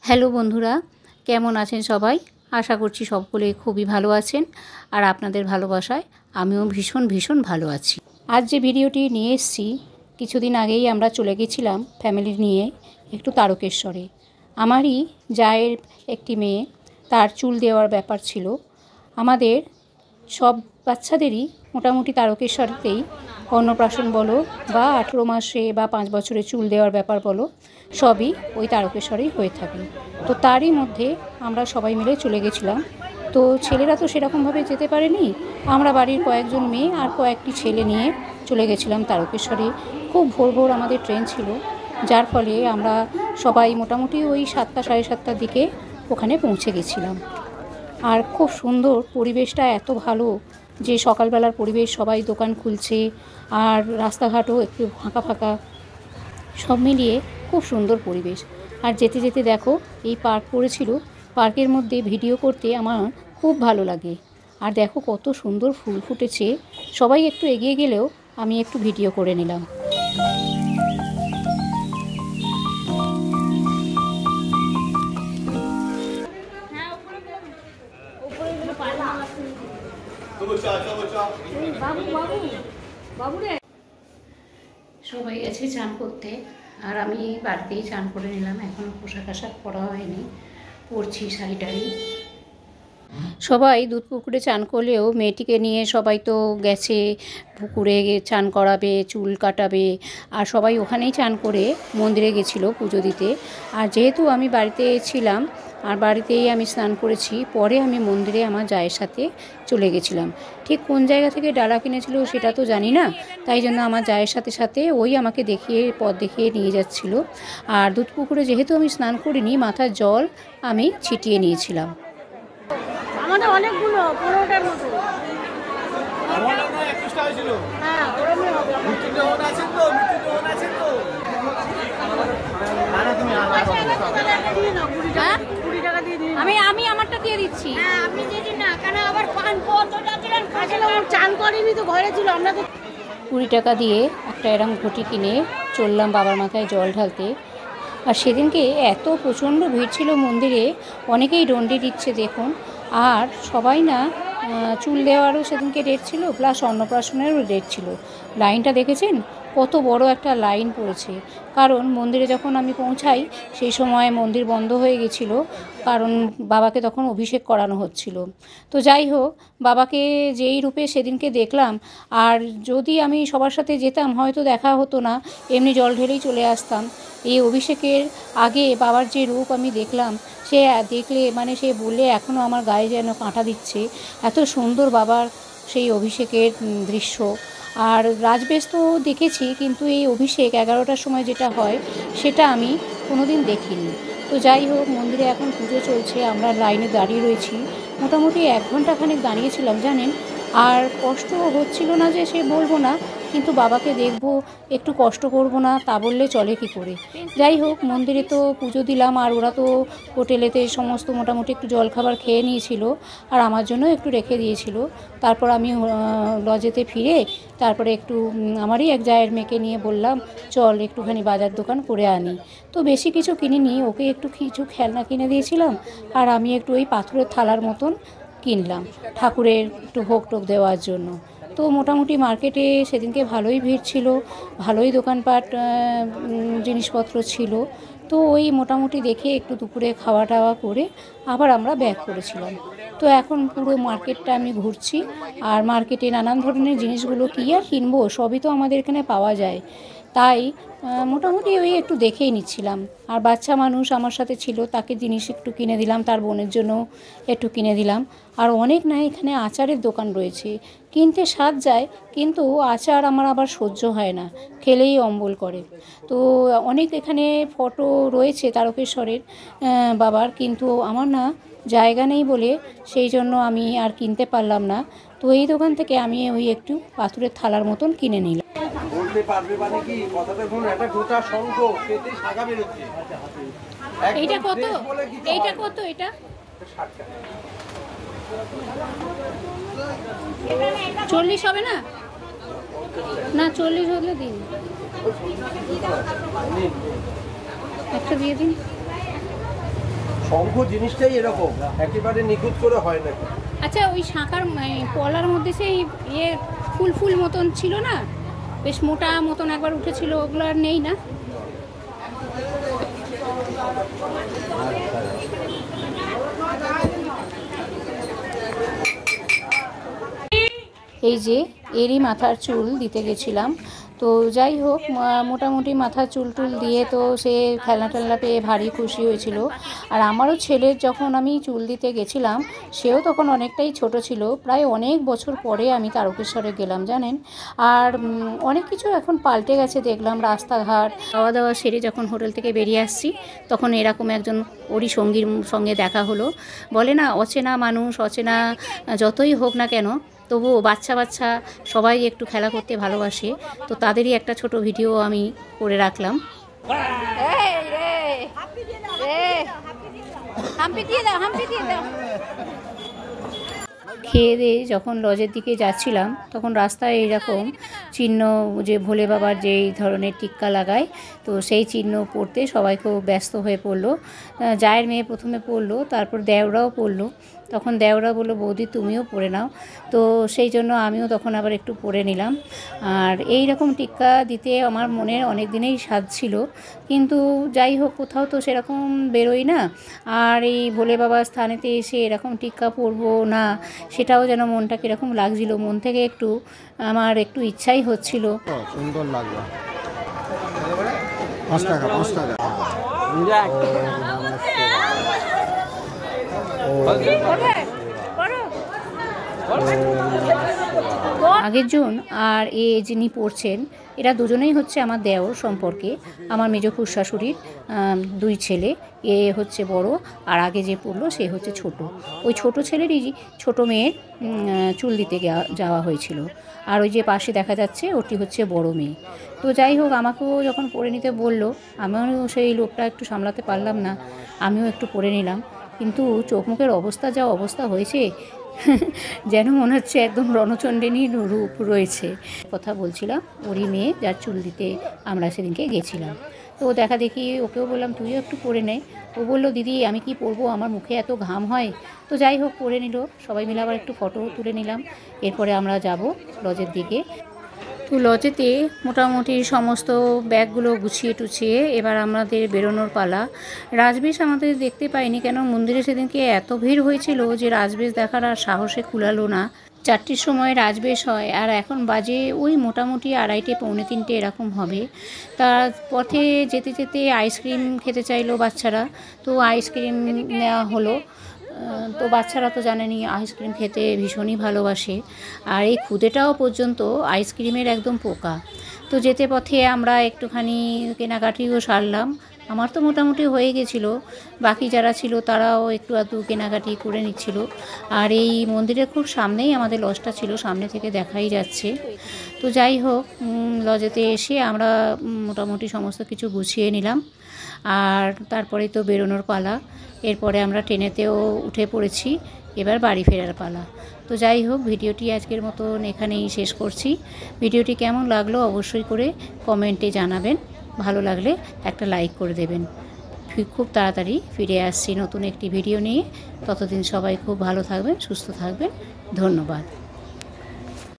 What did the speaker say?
Hello বন্ধুরা, কেমন আছেন সবাই? আশা করছি সকলে খুবই ভালো আছেন। আর আপনাদের ভালোবাসায় আমিও ভীষণ ভালো আছি। আজ যে ভিডিওটি নিয়ে এসেছি, কিছুদিন আগেই আমরা চলে গেছিলাম ফ্যামিলি নিয়ে একটু তারকেশ্বরে। আমারই জায়ের একটি মেয়ে, তার চুল দেওয়ার ব্যাপার ছিল। আমাদের সব বাচ্চাদেরই মোটামুটি তারকেশ্বরেতেই অন্নপ্রাশন বলো বা 18 মাসে বা 5 বছরে চুল দেওয়ার ব্যাপার বলো, সবই ওই তারকেশ্বরেই হয়ে থাকে। তো তারই মধ্যে আমরা সবাই মিলে চলে গেছিলাম। তো ছেলেরা তো সেরকমভাবে যেতে পারেনি, আমরা বাড়ির কয়েকজন মেয়ে আর কয়েকটি ছেলে নিয়ে চলে গেছিলাম তারকেশ্বরে। খুব ভোর আমাদের ট্রেন ছিল, যার ফলে আমরা সবাই মোটামুটি ওই 7টা সাড়ে 7টার দিকে ওখানে পৌঁছে গেছিলাম। আর খুব সুন্দর পরিবেশটা, এত ভালো যে সকালবেলার পরিবেশ, সবাই দোকান খুলছে আর রাস্তাঘাটও একটু ফাঁকা, সব মিলিয়ে খুব সুন্দর পরিবেশ। আর যেতে যেতে দেখো এই পার্ক পড়েছিল, পার্কের মধ্যে ভিডিও করতে আমার খুব ভালো লাগে। আর দেখো কত সুন্দর ফুল ফুটেছে, সবাই একটু এগিয়ে গেলেও আমি একটু ভিডিও করে নিলাম। সবাই গেছে চান করতে, আর আমি বাড়িতেই চান করে নিলাম। এখনও পোশাক আশাক পরা হয়নি, পরছি শাড়ি টাড়ি। সবাই দুধ পুকুরে চান করলেও মেয়েটিকে নিয়ে সবাই তো গেছে পুকুরে চান করাবে, চুল কাটাবে, আর সবাই ওখানেই চান করে মন্দিরে গেছিলো পুজো দিতে। আর যেহেতু আমি বাড়িতে ছিলাম আর বাড়িতেই আমি স্নান করেছি, পরে আমি মন্দিরে আমার জায়ের সাথে চলে গেছিলাম। ঠিক কোন জায়গা থেকে ডালা কিনেছিল সেটা তো জানি না, তাই জন্য আমার জায়ের সাথে ওই আমাকে পথ দেখিয়ে নিয়ে যাচ্ছিল। আর দুধ পুকুরে যেহেতু আমি স্নান করিনি, মাথার জল আমি ছিটিয়ে নিয়েছিলাম। আমাদের অনেকগুলো 15টার মতো। আমি আমারটা দিয়ে দিচ্ছি। আপনি যদি না কেন আবার চান করিনি তো ঘরে ছিল, আমরা তো 20 টাকা দিয়ে একটা এরম ঘটি কিনে চললাম বাবার মাথায় জল ঢালতে। আর সেদিনকে এত প্রচণ্ড ভিড় ছিল মন্দিরে, অনেকেই ডন্ডি দিচ্ছে দেখুন। আর সবাই না চুল দেওয়ারও সেদিনকে ডেট ছিল, প্লাস অন্নপ্রাশনেরও ডেট ছিল। লাইনটা দেখেছেন কত বড় একটা লাইন পড়েছে। কারণ মন্দিরে যখন আমি পৌঁছাই সেই সময় মন্দির বন্ধ হয়ে গেছিল, কারণ বাবাকে তখন অভিষেক করানো হচ্ছিল। তো যাই হোক, বাবাকে যেই রূপে সেদিনকে দেখলাম, আর যদি আমি সবার সাথে যেতাম হয়তো দেখা হতো না, এমনি জল ঢেলেই চলে আসতাম। এই অভিষেকের আগে বাবার যে রূপ আমি দেখলাম, সে দেখলে মানে সে বললে এখনও আমার গায়ে যেন কাঁটা দিচ্ছে, এত সুন্দর বাবার সেই অভিষেকের দৃশ্য। আর রাজবেশ তো দেখেছি, কিন্তু এই অভিষেক 11টার সময় যেটা হয় সেটা আমি কোনোদিন দেখিনি। তো যাই হোক, মন্দিরে এখন পুজো চলছে, আমরা লাইনে দাঁড়িয়ে রয়েছি। মোটামুটি 1 ঘন্টাখানেক দাঁড়িয়েছিলাম জানেন। আর কষ্ট হচ্ছিল না যে সে বলবো না, কিন্তু বাবাকে দেখবো, একটু কষ্ট করব না তা বললে চলে কি করে। যাই হোক, মন্দিরে তো পুজো দিলাম, আর ওরা তো হোটেলেতে সমস্ত মোটামুটি একটু জলখাবার খেয়ে নিয়েছিল, আর আমার জন্য একটু রেখে দিয়েছিল। তারপর আমি লজেতে ফিরে তারপরে একটু আমারই এক জায়ের মেয়েকে নিয়ে বললাম চল একটুখানি বাজার দোকান করে আনি। তো বেশি কিছু কিনিনি, ওকে একটু কিছু খেলনা কিনে দিয়েছিলাম, আর আমি একটু ওই পাথরের থালার মতন কিনলাম ঠাকুরের একটু ভোগ টোক দেওয়ার জন্য। তো মোটামুটি মার্কেটে সেদিনকে ভালোই ভিড় ছিল, ভালোই দোকানপাট জিনিসপত্র ছিল। তো ওই মোটামুটি দেখে একটু দুপুরে খাওয়া টাওয়া করে আবার আমরা ব্যাক করেছিলাম। তো এখন পুরো মার্কেটটা আমি ঘুরছি, আর মার্কেটে নানান ধরনের জিনিসগুলো কী আর কিনবো, সবই তো আমাদের এখানে পাওয়া যায়। তাই মোটামুটি ওই একটু দেখেই নিচ্ছিলাম। আর বাচ্চা মানুষ আমার সাথে ছিল, তাকে জিনিস একটু কিনে দিলাম, তার বোনের জন্য একটু কিনে দিলাম। আর অনেক না এখানে আচারের দোকান রয়েছে, কিনতে স্বাদ যায়, কিন্তু আচার আমার আবার সহ্য হয় না, খেলেই অম্বল করে। তো অনেক এখানে ফটো রয়েছে তারকেশ্বরের বাবার, কিন্তু আমার না জায়গা নেই বলে সেই জন্য আমি আর কিনতে পারলাম না। তো এই দোকান থেকে আমি ওই একটু পাথরের থালার মতন কিনে নিলাম। এইটা কত? এইটা কত? এটা 40 হবে না? না 40 হলে দিন, একটা দিয়ে দিন। শঙ্খ জিনিসটাই এরকম, একেবারে নিখুঁত করে হয় না। আচ্ছা, ওই শাঁখার পলার মধ্যে সেই ইয়ে ফুল ফুল মতন ছিল না, বেশ মোটা মতন একবার উঠেছিল, ওগুলো আর নেই না? এই যে এরই মাথার চুল দিতে গেছিলাম। তো যাই হোক, মোটামুটি মাথার চুল টুল দিয়ে তো সে খেলনা টেলনা পেয়ে ভারী খুশি হয়েছিল। আর আমারও ছেলের যখন আমি চুল দিতে গেছিলাম, সেও তখন অনেকটাই ছোট ছিল, প্রায় অনেক বছর পরে আমি তারকেশ্বরে গেলাম জানেন। আর অনেক কিছু এখন পাল্টে গেছে দেখলাম, রাস্তাঘাট। খাওয়া দাওয়া সেরে যখন হোটেল থেকে বেরিয়ে আসছি, তখন এরকম একজন ওরই সঙ্গীর সঙ্গে দেখা হলো। বলে না, অচেনা মানুষ, অচেনা যতই হোক না কেন, তবুও বাচ্চা বাচ্চা সবাই একটু খেলা করতে ভালোবাসে। তো তাদেরই একটা ছোট ভিডিও আমি করে রাখলাম। খেয়ে দিয়ে যখন লজের দিকে যাচ্ছিলাম, তখন রাস্তায় এইরকম চিহ্ন, যে ভোলে বাবার যেই ধরনের টিক্কা লাগায়, তো সেই চিহ্ন পড়তে সবাই খুব ব্যস্ত হয়ে পড়লো। জায়ের মেয়ে প্রথমে পড়লো, তারপর দেওরাও পড়লো। তখন দেওরা বললো, বৌদি তুমিও পরে নাও। তো সেই জন্য আমিও তখন আবার একটু পরে নিলাম। আর এই রকম টিক্কা দিতে আমার মনের অনেক দিনেই স্বাদ ছিল, কিন্তু যাই হোক, কোথাও তো সেরকম বেরোই না। আর এই ভোলে বাবার স্থানেতে এসে এরকম টিক্কা পরবো না, সেটাও যেন মনটা কীরকম লাগছিল, মন থেকে একটু আমার একটু ইচ্ছাই হচ্ছিল। সুন্দর লাগবে। 5 টাকা 5 টাকা। আগের জন আর যিনি পড়ছেন, এরা দুজনেই হচ্ছে আমার দেওর সম্পর্কে, আমার মেজ খুড়শাশুড়ির 2 ছেলে। এ হচ্ছে বড়, আর আগে যে পড়লো সে হচ্ছে ছোট। ওই ছোট ছেলেরই ছোট মেয়ের চুল দিতে যাওয়া হয়েছিল। আর ওই যে পাশে দেখা যাচ্ছে, ওটি হচ্ছে বড় মেয়ে। তো যাই হোক, আমাকেও যখন পরে নিতে বললো, আমিও সেই লোকটা একটু সামলাতে পারলাম না, আমিও একটু পরে নিলাম। কিন্তু চোখ মুখের অবস্থা যা অবস্থা হয়েছে, যেন মনে হচ্ছে একদম রণচণ্ডীর রূপ রয়েছে। কথা বলছিলাম ওরই মেয়ে, যার চুল দিতে আমরা সেদিনকে গেছিলাম। তো দেখা দেখি ওকেও বললাম, তুইও একটু পরে নে। ও বললো, দিদি আমি কি পরবো, আমার মুখে এত ঘাম হয়। তো যাই হোক, পরে নিল। সবাই মিলে আবার একটু ফটোও তুলে নিলাম। এরপরে আমরা যাব লজের দিকে। তো লজেতে মোটামুটি সমস্ত ব্যাগগুলো গুছিয়ে টুছিয়ে এবার আমাদের বেরোনোর পালা। রাজবেশ আমাদের দেখতে পাইনি, কেন মন্দিরে সেদিনকে এত ভিড় হয়েছিল যে রাজবেশ দেখার আর সাহসে কুলালো না। 4টের সময় রাজবেশ হয়, আর এখন বাজে ওই মোটামুটি 2:30 পৌনে 3টে এরকম হবে। তার পথে যেতে যেতে আইসক্রিম খেতে চাইলো বাচ্চারা, তো আইসক্রিম নেওয়া হলো। তো বাচ্চারা তো জানেনই, আইসক্রিম খেতে ভীষণই ভালোবাসে। আর এই খুদেটাও পর্যন্ত আইসক্রিমের একদম পোকা। তো যেতে পথে আমরা একটুখানি কেনাকাটিও সারলাম। আমার তো মোটামুটি হয়ে গেছিলো, বাকি যারা ছিল তারাও একটু আধটু কেনাকাটি করে নিচ্ছিল। আর এই মন্দিরের খুব সামনেই আমাদের লজটা ছিল, সামনে থেকে দেখাই যাচ্ছে। তো যাই হোক, লজেতে এসে আমরা মোটামুটি সমস্ত কিছু গুছিয়ে নিলাম। আর তারপরে তো বেরোনোর পালা। এরপরে আমরা ট্রেনেতেও উঠে পড়েছি, এবার বাড়ি ফেরার পালা। তো যাই হোক, ভিডিওটি আজকের মতন এখানেই শেষ করছি। ভিডিওটি কেমন লাগলো অবশ্যই করে কমেন্টে জানাবেন, ভালো লাগলে একটা লাইক করে দেবেন। খুব তাড়াতাড়ি ফিরে আসছি নতুন একটি ভিডিও নিয়ে। ততদিন সবাই খুব ভালো থাকবেন, সুস্থ থাকবেন। ধন্যবাদ।